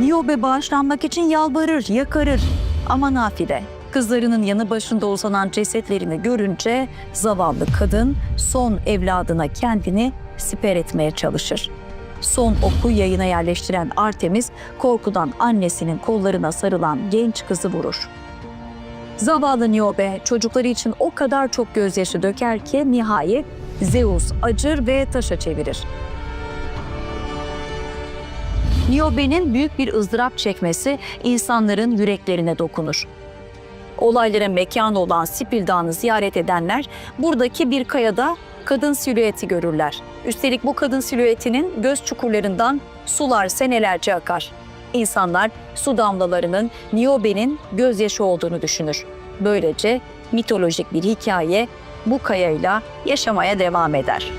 Niobe bağışlanmak için yalvarır, yakarır. Ama nafile. Kızlarının yanı başında uzanan cesetlerini görünce zavallı kadın son evladına kendini siper etmeye çalışır. Son oku yayına yerleştiren Artemis korkudan annesinin kollarına sarılan genç kızı vurur. Zavallı Niobe çocukları için o kadar çok gözyaşı döker ki nihayet Zeus acır ve taşa çevirir. Niobe'nin büyük bir ızdırap çekmesi insanların yüreklerine dokunur. Olaylara mekan olan Sipil Dağı'nı ziyaret edenler buradaki bir kayada kadın silüeti görürler. Üstelik bu kadın silüetinin göz çukurlarından sular senelerce akar. İnsanlar su damlalarının Niobe'nin gözyaşı olduğunu düşünür. Böylece mitolojik bir hikaye bu kayayla yaşamaya devam eder.